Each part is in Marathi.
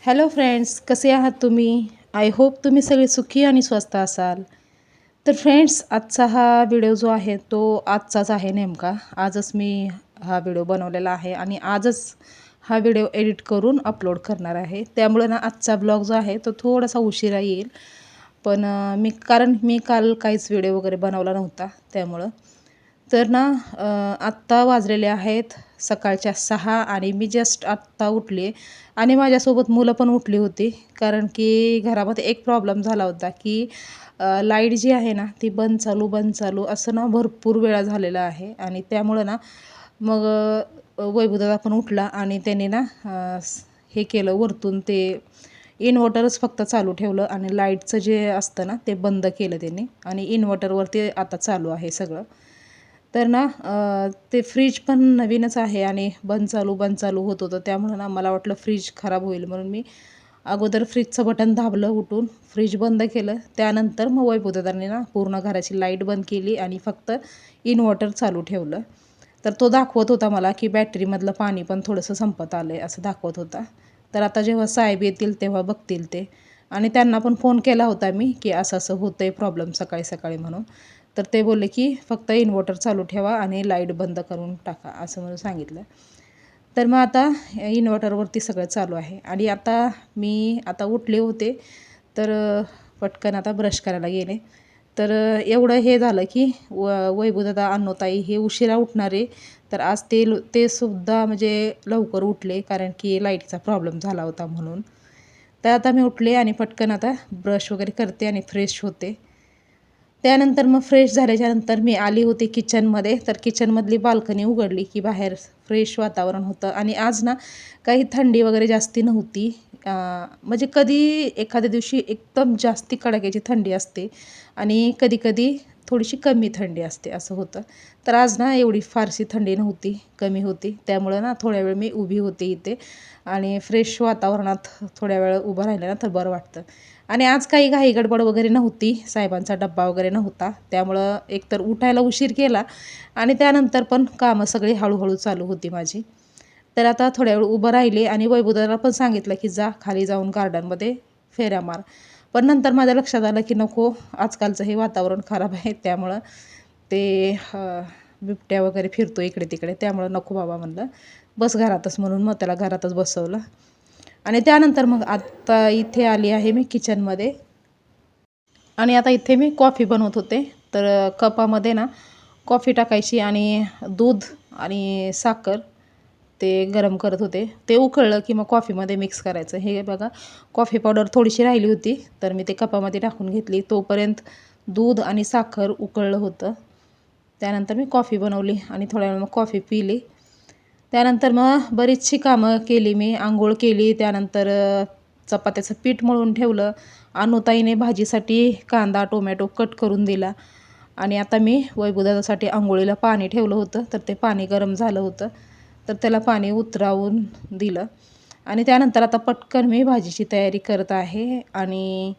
हॅलो फ्रेंड्स, कसे आहात तुम्ही? आय होप तुम्ही सगळे सुखी आणि स्वस्त असाल. तर फ्रेंड्स, आजचा हा व्हिडिओ जो आहे तो आजचाच आहे नेमका. आजच मी हा व्हिडिओ बनवलेला आहे आणि आजच हा व्हिडिओ एडिट करून अपलोड करणार आहे. त्यामुळे ना आजचा ब्लॉग जो आहे तो थोडासा उशिरा येईल. पण मी काल काहीच व्हिडिओ वगैरे बनवला नव्हता त्यामुळं. तर ना आत्ता वाजलेले आहेत सकाळच्या 6 आणि मी जस्ट आत्ता उठले आणि माझ्यासोबत मुलं पण उठली होती. कारण की घरामध्ये एक प्रॉब्लेम झाला होता की लाईट जी आहे ना ती बंद चालू बंद चालू असं ना भरपूर वेळा झालेला आहे. आणि त्यामुळं ना मग वैभवदादा पण उठला आणि त्याने ना हे केलं वरतून ते इन्व्हर्टरच फक्त चालू ठेवलं आणि लाईटचं जे असतं ना ते बंद केलं त्यांनी आणि इन्व्हर्टरवरती आता चालू आहे सगळं. तर ना ते फ्रीज पण नवीनच आहे आणि बंद चालू होत होतं. त्यामुळं ना मला वाटलं फ्रीज खराब होईल म्हणून मी अगोदर फ्रीजचं बटन दाबलं उठून, फ्रीज बंद केलं. त्यानंतर मग वैभवदादांनी ना पूर्ण घराची लाईट बंद केली आणि फक्त इन्व्हर्टर चालू ठेवलं. तर तो दाखवत होता मला की बॅटरीमधलं पाणी पण थोडंसं संपत आलं आहे असं दाखवत होता. तर आता जेव्हा साहेब येतील तेव्हा बघतील ते. आणि त्यांना पण फोन केला होता मी की असं होतं आहे प्रॉब्लेम सकाळी सकाळी म्हणून. तर ते बोलले की फक्त इन्व्हर्टर चालू ठेवा आणि लाईट बंद करून टाका असं म्हणून सांगितलं. तर मग आता इन्व्हर्टरवरती सगळं चालू आहे आणि आता उठले होते. तर पटकन आता ब्रश करायला गेले. तर एवढं हे झालं की वैभवदादा, अण्णाताई हे उशिरा उठणारे. तर आज ते सुद्धा म्हणजे लवकर उठले कारण की लाईटचा प्रॉब्लेम झाला होता म्हणून. तर आता मी उठले आणि पटकन आता ब्रश वगैरे करते आणि फ्रेश होते. त्यानंतर मग फ्रेश झाल्याच्यानंतर मी आली होती किचनमध्ये. तर किचनमधली बाल्कनी उघडली की बाहेर फ्रेश वातावरण होतं आणि आज ना काही थंडी वगैरे जास्ती नव्हती. म्हणजे कधी एखाद्या दिवशी एकदम जास्ती कडाक्याची थंडी असते आणि कधी-कधी थोडीशी कमी थंडी असते असं होतं. तर आज ना एवढी फारशी थंडी नव्हती, कमी होती. त्यामुळं ना थोड्या वेळ मी उभी होते इथे आणि फ्रेश वातावरणात थोड्या वेळ उभं राहिलं ना तर बरं वाटतं. आणि आज काही घाई गडबड वगैरे नव्हती. साहेबांचा डब्बा वगैरे नव्हता. त्यामुळं एकतर उठायला उशीर केला आणि त्यानंतर पण कामं सगळी हळूहळू चालू होती माझी. तर आता थोड्या वेळ उभं राहिले आणि वैभवदादाला पण सांगितलं की जा खाली जाऊन गार्डनमध्ये फेऱ्या मार. पण नंतर माझ्या लक्षात आलं की नको, आजकालचं हे वातावरण खराब आहे त्यामुळं ते बिबट्या वगैरे फिरतो इकडे तिकडे त्यामुळं नको बाबा म्हणलं. बस घरातच म्हणून मग त्याला घरातच बसवलं. आणि त्यानंतर मग आत्ता इथे आली आहे मी किचनमध्ये आणि आता इथे मी कॉफी बनवत होते. तर कपामध्ये ना कॉफी टाकायची आणि दूध आणि साखर ते गरम करत होते. ते उकळलं की मग कॉफीमध्ये मिक्स करायचं. हे बघा, कॉफी पावडर थोडीशी राहिली होती तर मी ते कपामध्ये टाकून घेतली. तोपर्यंत दूध आणि साखर उकळलं होतं. त्यानंतर मी कॉफी बनवली आणि थोड्या वेळ मग कॉफी पिली. त्यानंतर मग बरीचशी कामं केली मी. अंघोळ केली. त्यानंतर चपात्याचं पीठ मळून ठेवलं. अनूताईने भाजीसाठी कांदा, टोमॅटो कट करून दिला आणि आता मी वैभवदादासाठी अंघोळीला पाणी ठेवलं होतं. तर ते पाणी गरम झालं होतं. तर त्याला पाणी उतरावून दिलं आणि त्यानंतर आता पटकन मी भाजीची तयारी करत आहे. आणि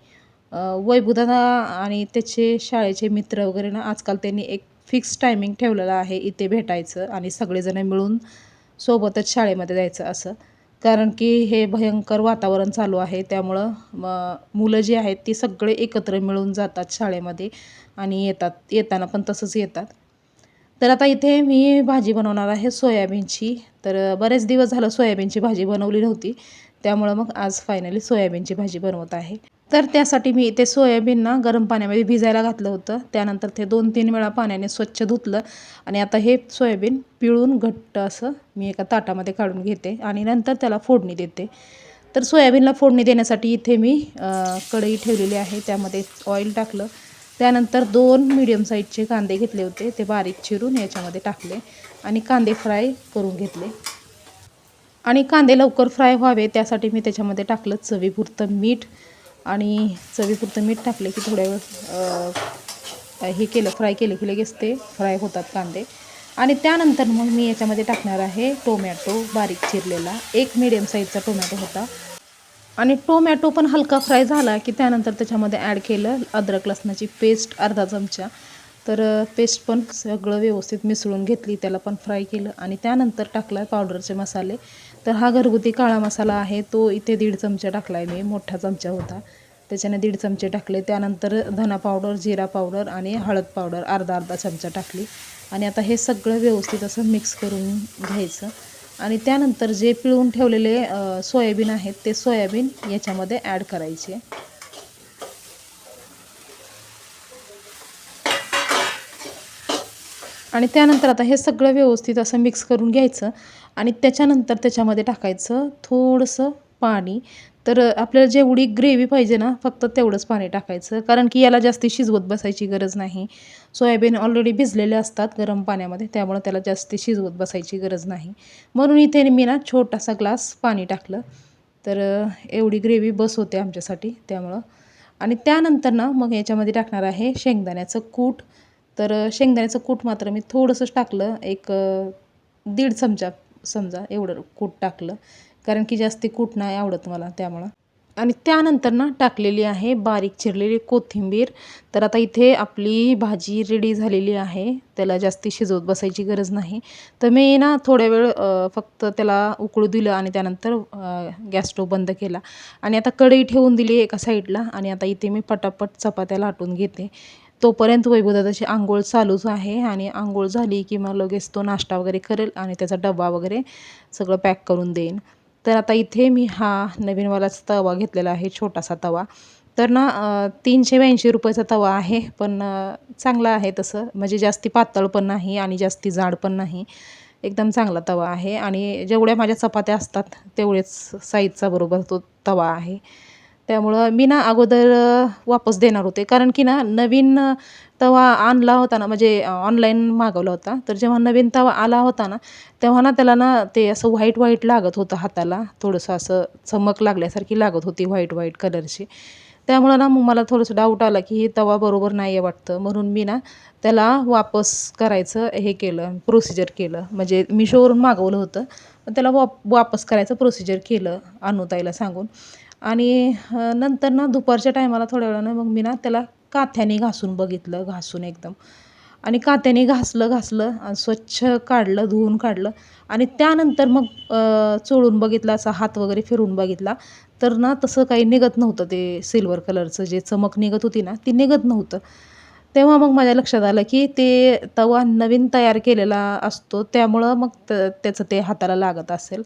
वैभवदादा आणि त्याचे शाळेचे मित्र वगैरे ना आजकाल त्यांनी एक फिक्स टायमिंग ठेवलेलं आहे इथे भेटायचं आणि सगळेजण मिळून सोबतच शाळेमध्ये जायचं असं. कारण की हे भयंकर वातावरण चालू आहे त्यामुळं मुलं जी आहेत ती सगळे एकत्र मिळून जातात शाळेमध्ये आणि येताना पण तसंच येतात. तर आता इथे मी भाजी बनवणार आहे सोयाबीनची. तर बरेच दिवस झालं सोयाबीनची भाजी बनवली नव्हती. त्यामुळं मग आज फायनली सोयाबीनची भाजी बनवत आहे. तर त्यासाठी मी इथे सोयाबीन ना गरम पाण्यामध्ये भिजायला घातलं होतं. त्यानंतर ते 2-3 वेळा पाण्याने स्वच्छ धुतलं आणि आता हे सोयाबीन पिळून घट्ट असं मी एका ताटामध्ये काढून घेते आणि नंतर त्याला फोडणी देते. तर सोयाबीनला फोडणी देण्यासाठी इथे मी कढई ठेवलेली आहे. त्यामध्ये ऑइल टाकलं. त्यानंतर 2 मीडियम साईजचे कांदे घेतले होते. ते बारीक चिरून याच्यामध्ये टाकले आणि कांदे फ्राय करून घेतले. आणि कांदे लवकर फ्राय व्हावे त्यासाठी मी त्याच्यामध्ये टाकलं चवीपुरतं मीठ आणि चवीपुरतं मीठ टाकले की थोड्या वेळ हे केलं फ्राय केलं की लगेच ते फ्राय होतात कांदे. आणि त्यानंतर मग मी याच्यामध्ये टाकणार आहे टोमॅटो बारीक चिरलेला. एक मीडियम साईजचा टोमॅटो होता आणि टोमॅटो पण हलका फ्राय झाला की त्यानंतर त्याच्यामध्ये ॲड केलं अद्रक लसणाची पेस्ट अर्धा चमचा. तर पेस्ट पण सगळं व्यवस्थित मिसळून घेतली, त्याला पण फ्राय केलं आणि त्यानंतर टाकला पावडरचे मसाले तर हा घरगुती काळा मसाला आहे, तो इथे 1.5 चमचा टाकला आहे मी, मोठा चमचा होता त्याच्याने 1.5 चमचे टाकले. त्यानंतर धना पावडर, जिरा पावडर आणि हळद पावडर अर्धा चमचा टाकली. आणि आता हे सगळं व्यवस्थित असं मिक्स करून घ्यायचं. आणि त्यानंतर जे पिळून ठेवलेले सोयाबीन आहेत ते सोयाबीन याच्यामध्ये ॲड करायचे. आणि त्यानंतर आता हे सगळं व्यवस्थित असं मिक्स करून घ्यायचं. आणि त्याच्यानंतर त्याच्यामध्ये टाकायचं थोडंसं पाणी. तर आपल्याला जेवढी ग्रेव्ही पाहिजे ना, फक्त तेवढंच पाणी टाकायचं, कारण की याला जास्ती शिजवत बसायची गरज नाही. सोयाबीन ऑलरेडी भिजलेले असतात गरम पाण्यामध्ये, त्यामुळं त्याला जास्ती शिजवत बसायची गरज नाही. म्हणून इथे मी ना छोटासा ग्लास पाणी टाकलं. तर एवढी ग्रेव्ही बस होते आमच्यासाठी त्यामुळं. आणि त्यानंतर ना मग याच्यामध्ये टाकणार आहे शेंगदाण्याचं कूट. तर शेंगदाण्याचं कूट मात्र मी थोडंसंच टाकलं, एक 1.5 चमचा समजा एवढं कूट टाकलं, कारण की जास्ती कूट नाही आवडत मला त्यामुळं. आणि त्यानंतर ना टाकलेली आहे बारीक चिरलेली कोथिंबीर. तर आता इथे आपली भाजी रेडी झालेली आहे, त्याला जास्ती शिजवत बसायची गरज नाही. तर मी ना थोड्या वेळ फक्त त्याला उकळू दिलं आणि त्यानंतर गॅस स्टोव बंद केला. आणि आता कढई ठेवून दिली एका साईडला. आणि आता इथे मी पटापट चपात्या लाटून घेते. तोपर्यंत वैभवदादाची अंघोळ चालूच आहे. आणि अंघोळ झाली की मग लगेच तो नाश्ता वगैरे करेल आणि त्याचा डबा वगैरे सगळं पॅक करून देईन. तर आता इथे मी हा नवीनवालाच तवा घेतलेला आहे, छोटासा तवा. तर ना 382 रुपयाचा तवा आहे, पण चांगला आहे तसं, म्हणजे जास्ती पातळ पण नाही आणि जास्ती जाड पण नाही, एकदम चांगला तवा आहे. आणि जेवढ्या माझ्या चपात्या असतात तेवढेच साईजचा बरोबर तो तवा आहे. त्यामुळं मी ना अगोदर वापस देणार होते, कारण की ना नवीन तवा आणला होता ना, म्हणजे ऑनलाईन मागवला होता. तर जेव्हा नवीन तवा आला होता ना, तेव्हा ना त्याला ना ते असं व्हाईट व्हाईट लागत होतं हाताला, थोडंसं असं चमक लागल्यासारखी लागत होती व्हाईट व्हाईट कलरची. त्यामुळं ना मग मला थोडंसं डाऊट आला की हे तवा बरोबर नाही आहे वाटतं. म्हणून मी ना त्याला वापस करायचं हे केलं, प्रोसिजर केलं. म्हणजे मिशोवरून मागवलं होतं, पण त्याला वापस करायचं प्रोसिजर केलं अनुताईला सांगून. आणि नंतर ना दुपारच्या टायमाला थोड्या वेळानं मग मी ना त्याला काथ्याने घासून बघितलं, घासून एकदम. आणि कात्याने घासलं आणि स्वच्छ काढलं, धुवून काढलं. आणि त्यानंतर मग चोळून बघितलं, असा हात वगैरे फिरवून बघितला, तर ना तसं काही निघत नव्हतं. ते सिल्वर कलरचं जे चमक निघत होती ना, ती निघत नव्हतं. तेव्हा मग माझ्या लक्षात आलं की ते तवा नवीन तयार केलेला असतो, त्यामुळं मग त्याचं ते हाताला लागत असेल.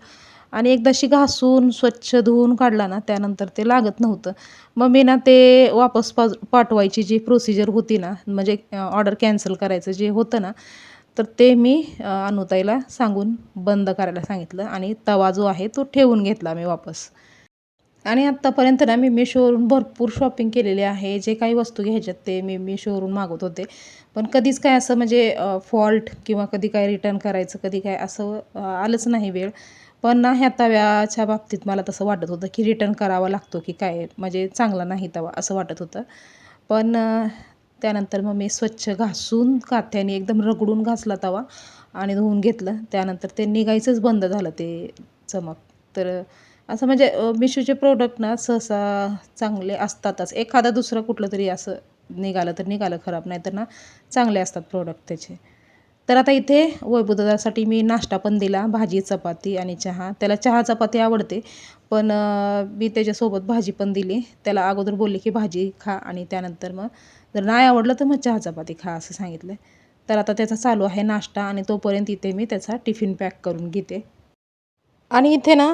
आणि एकदाशी घासून स्वच्छ धुवून काढला ना, त्यानंतर ते लागत नव्हतं. मग मी ना ते वापस पाठवायची जी प्रोसिजर होती ना, म्हणजे ऑर्डर कॅन्सल करायचं जे होतं ना, तर ते मी अनुताईला सांगून बंद करायला सांगितलं आणि तवा जो आहे तो ठेवून घेतला मी वापस. आणि आत्तापर्यंत ना मी मिशोवरून भरपूर शॉपिंग केलेली आहे. जे काही वस्तू घ्यायच्यात ते मी मिशोवरून मागवत होते. पण कधीच काय असं म्हणजे फॉल्ट किंवा कधी काय रिटर्न करायचं, कधी काय असं आलंच नाही वेळ. पण ना ह्या तव्याच्या बाबतीत मला तसं वाटत होतं की रिटर्न करावा लागतो की काय, म्हणजे चांगला नाही तवा असं वाटत होतं. पण त्यानंतर मग मी स्वच्छ घासून काथ्याने एकदम रगडून घासला तवा आणि धुवून घेतलं. त्यानंतर ते निघायचंच बंद झालं ते चमक. तर असं म्हणजे मिशोचे प्रोडक्ट ना सहसा चांगले असतातच. एखादा दुसरं कुठलं तरी असं निघालं तर निघालं खराब, नाही तर ना चांगले असतात प्रोडक्ट त्याचे. तर आता इथे वैभवदादासाठी मी नाश्ता पण दिला, भाजी, चपाती आणि चहा. त्याला चहा चपाती आवडते, पण मी त्याच्यासोबत भाजी पण दिली. त्याला अगोदर बोलले की भाजी खा आणि त्यानंतर मग जर नाही आवडलं तर मग चहा चपाती खा असं सांगितलं. तर आता त्याचा चालू आहे नाश्ता आणि तोपर्यंत इथे मी त्याचा टिफिन पॅक करून घेते. आणि इथे ना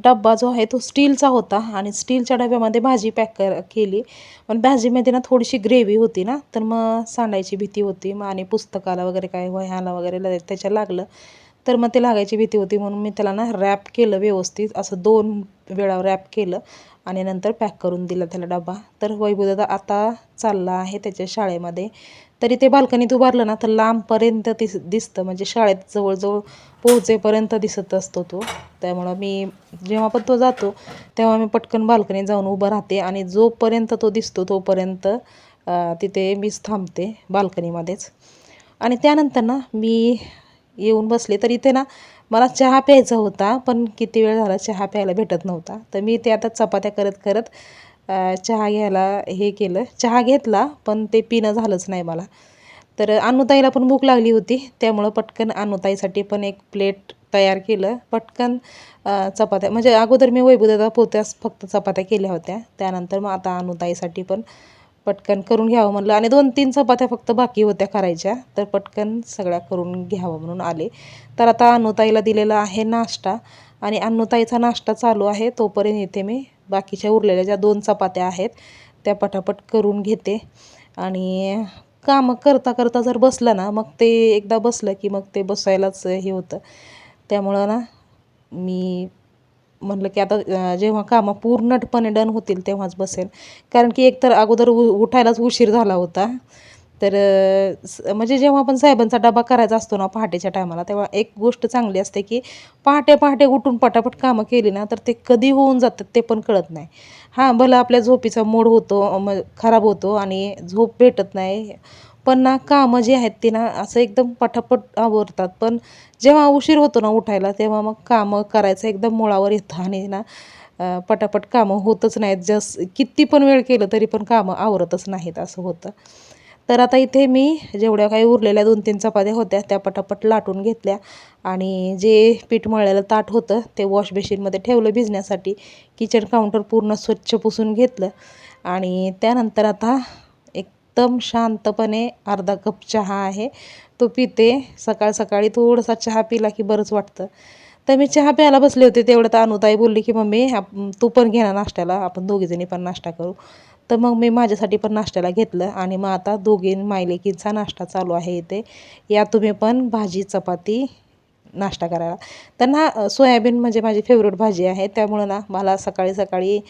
डब्बा जो आहे तो स्टीलचा होता आणि स्टीलच्या डब्यामध्ये भाजी पॅक केली. पण भाजीमध्ये ना थोडीशी ग्रेव्ही होती ना, तर मग सांडायची भीती होती. मग आणि पुस्तकाला वगैरे काय वह्याला वगैरे त्याच्या लागलं तर मग ते लागायची भीती होती. म्हणून मी त्याला ना रॅप केलं व्यवस्थित, असं 2 वेळा रॅप केलं आणि नंतर पॅक करून दिला त्याला डबा. तर वैभवदादा आता चालला आहे त्याच्या शाळेमध्ये. तरी ते बाल्कनीत उभारलं ना तर लांबपर्यंत दिसतं, म्हणजे शाळेत जवळजवळ पोहोचेपर्यंत दिसत असतो तो. त्यामुळं मी जेव्हा पण तो जातो तेव्हा मी पटकन बाल्कनीत जाऊन उभं राहते आणि जोपर्यंत तो दिसतो तोपर्यंत तिथे मीच थांबते बाल्कनीमध्येच. आणि त्यानंतर ना मी येऊन बसले. तर इथे ना मला चहा प्यायचा होता, पण किती वेळ झाला चहा प्यायला भेटत नव्हता. तर मी ते आता चपात्या करत करत चहा घ्यायला हे केलं. चहा घेतला, पण ते पिणं झालंच नाही मला. तर अनुताईला पण भूक लागली होती, त्यामुळं पटकन अनुताईसाठी पण एक प्लेट तयार केलं पटकन. चपात्या म्हणजे अगोदर मी वैभवदादा पोत्यास फक्त चपात्या केल्या होत्या, त्यानंतर मग आता अनुताईसाठी पण पटकन करून घ्यावं म्हणलं आणि 2-3 चपात्या फक्त बाकी होत्या करायच्या, तर पटकन सगळ्या करून घ्यावं म्हणून आले. तर आता अनुताईला दिलेला आहे नाश्ता आणि अनुताईचा नाश्ता चालू आहे तोपर्यंत इथे मी बाकीच्या उरलेल्या ज्या 2 चपात्या आहेत त्या पटापट करून घेते. आणि कामं करता करता जर बसलं ना, मग ते एकदा बसलं की मग ते बसायलाच हे होतं. त्यामुळं ना मी म्हणलं की आता जेव्हा कामं पूर्णपणे डन होतील तेव्हाच बसेल. कारण की एकतर अगोदर उठायलाच उशीर झाला होता. तर म्हणजे जेव्हा आपण साहेबांचा डबा करायचा असतो ना पहाटेच्या टायमाला, तेव्हा एक गोष्ट चांगली असते की पहाटे पहाटे उठून पटापट कामं केली ना, तर ते कधी होऊन जातात ते पण कळत नाही. हां, भलं आपल्या झोपीचा मूड होतो खराब होतो आणि झोप भेटत नाही. पण ना कामं जी आहेत ती ना असं एकदम पटापट आवरतात. पण जेव्हा उशीर होतो ना उठायला, तेव्हा मग कामं करायचं एकदम मुळावर येतं आणि ना पटापट कामं होतच नाहीत. किती पण वेळ केलं तरी पण कामं आवरतच नाहीत असं होतं. तर आता इथे मी जेवढ्या काही उरलेल्या 2-3 चपात्या होत्या त्या पटापट लाटून घेतल्या आणि जे पीठ मळलेलं ताट होतं ते वॉश बेसिनमध्ये ठेवलं भिजण्यासाठी. किचन काउंटर पूर्ण स्वच्छ पुसून घेतलं आणि त्यानंतर आता एकदम शांतपणे अर्धा कप चहा आहे तो पिते. सकाळ सकाळी थोडासा चहा पिला की बरंच वाटतं. तर मी चहा प्यायला बसले होते तेवढ्यात अनुताई बोलली की मम्मी तू पण घे ना नाश्त्याला, आपण दोघीजणी पण नाश्ता करू. तर मग मी माझ्यासाठी पण नाश्त्याला घेतलं आणि मग आता दोघी मायलेकींचा नाश्ता चालू आहे इथे. या तुम्ही पण भाजी चपाती नाश्ता करायला. त्यांना सोयाबीन म्हणजे माझी फेवरेट भाजी आहे, त्यामुळं ना मला सकाळी सकाळी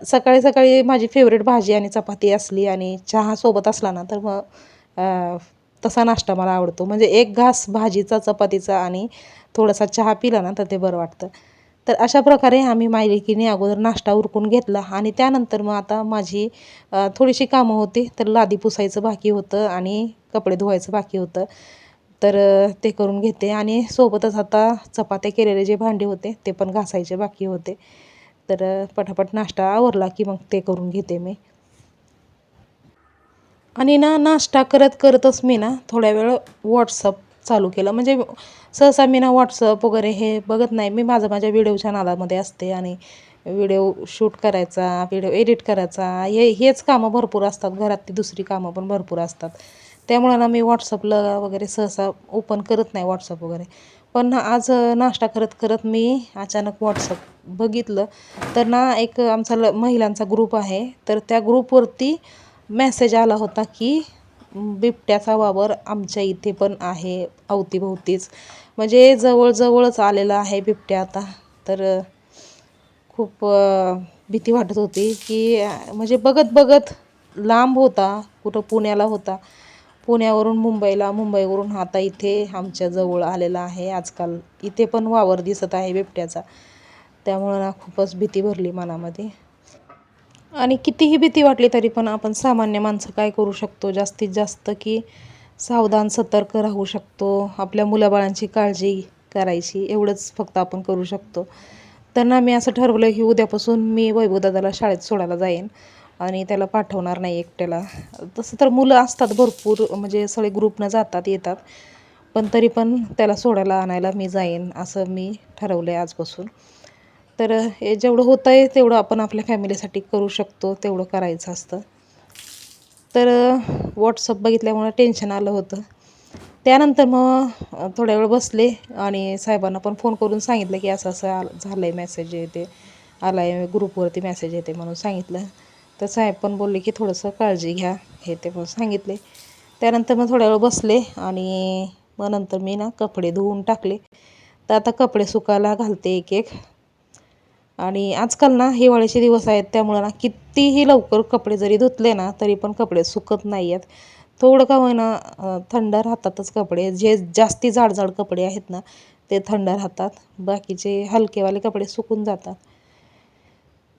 सकाळी सकाळी माझी फेवरेट भाजी आणि चपाती असली आणि चहा सोबत असला ना तर मग तसा नाश्ता मला आवडतो. म्हणजे एक घास भाजीचा चपातीचा आणि थोडासा चहा पिला ना तर ते बरं वाटतं. तर अशा प्रकारे आम्ही मायलेकीने अगोदर नाश्ता उरकून घेतला आणि त्यानंतर मग आता माझी थोडीशी कामं होती. तर लादी पुसायचं बाकी होतं आणि कपडे धुवायचं बाकी होतं. तर ते करून घेते आणि सोबतच आता चपात्या केलेले जे भांडे होते ते पण घासायचे बाकी होते. तर पटापट नाश्ता आवरला की मग ते करून घेते मी. आणि ना नाश्ता करत करतच मी ना थोड्या वेळ व्हॉट्सअप चालू केलं. म्हणजे सहसा मी ना व्हॉट्सअप वगैरे हे बघत नाही. मी माझ्या व्हिडिओच्या नादामध्ये असते आणि व्हिडिओ शूट करायचा, व्हिडिओ एडिट करायचा हेच कामं भरपूर असतात. घरातली दुसरी कामं पण भरपूर असतात. त्यामुळे ना मी व्हॉट्सअपला वगैरे सहसा ओपन करत नाही व्हॉट्सअप वगैरे. पण आज नाश्ता करत करत मी अचानक व्हॉट्सअप बघितलं. तर ना एक आमचा महिलांचा ग्रुप आहे. तर त्या ग्रुपवरती मेसेज आला होता की बिबट्याचा वावर आमच्या इथे पण आहे अवतीभोवतीच. म्हणजे जवळजवळच आलेला आहे बिबट्या आता. तर खूप भीती वाटत होती की म्हणजे बघत बघत लांब होता, कुठं पुण्याला होता, पुण्यावरून मुंबईला, मुंबईवरून आता इथे आमच्या जवळ आलेला आहे. आजकाल इथे पण वावर दिसत आहे बिबट्याचा. त्यामुळं ना खूपच भीती भरली मनामध्ये. आणि कितीही भीती वाटली तरी पण आपण सामान्य माणसं काय करू शकतो जास्तीत जास्त की सावधान सतर्क राहू शकतो. आपल्या मुलाबाळांची काळजी करायची एवढंच फक्त आपण करू शकतो. त्यांना मी असं ठरवलं की उद्यापासून मी वैभवदादाला शाळेत सोडायला जाईन आणि त्याला पाठवणार नाही एकट्याला. तसं तर मुलं असतात भरपूर, म्हणजे सगळे ग्रुपनं जातात येतात, पण तरी पण त्याला सोडायला आणायला मी जाईन असं मी ठरवलं आहे आजपासून. तर हे जेवढं होतं आहे तेवढं आपण आपल्या फॅमिलीसाठी करू शकतो, तेवढं करायचं असतं. तर व्हॉट्सअप बघितल्यामुळं टेन्शन आलं होतं. त्यानंतर मग थोड्या वेळ बसले आणि साहेबांना पण फोन करून सांगितलं की असं असं झालं आहे, मेसेज येते आला आहे ग्रुपवरती मेसेज येते म्हणून सांगितलं. तर साहेब पण बोलले की थोडंसं काळजी घ्या हे ते म्हणून सांगितले. त्यानंतर मग थोड्या वेळ बसले आणि मग नंतर मी ना कपडे धुवून टाकले. तर आता कपडे सुकायला घालते एक एक. आणि आजकाल ना हिवाळ्याचे दिवस आहेत त्यामुळं ना कितीही लवकर कपडे जरी धुतले ना तरी पण कपडे सुकत नाही आहेत. थोडं का होईना थंड राहतातच कपडे. जे जास्ती जाड कपडे आहेत ना ते थंड राहतात, बाकीचे हलकेवाले कपडे सुकून जातात.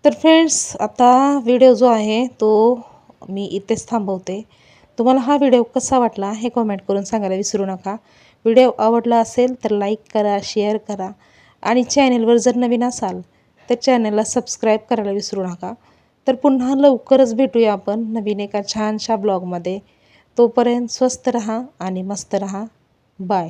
तर फ्रेंड्स आता व्हिडिओ जो आहे तो मी इथेच थांबवते. तुम्हाला हा व्हिडिओ कसा वाटला हे कमेंट करून सांगायला विसरू नका. व्हिडिओ आवडला असेल तर लाईक करा, शेअर करा आणि चॅनेलवर जर नवीन असाल तर चॅनलला सबस्क्राईब करायला विसरू नका. तर पुन्हा लवकरच भेटूया आपण नवीन एका छानशा ब्लॉगमध्ये. तोपर्यंत स्वस्त रहा आणि मस्त रहा. बाय.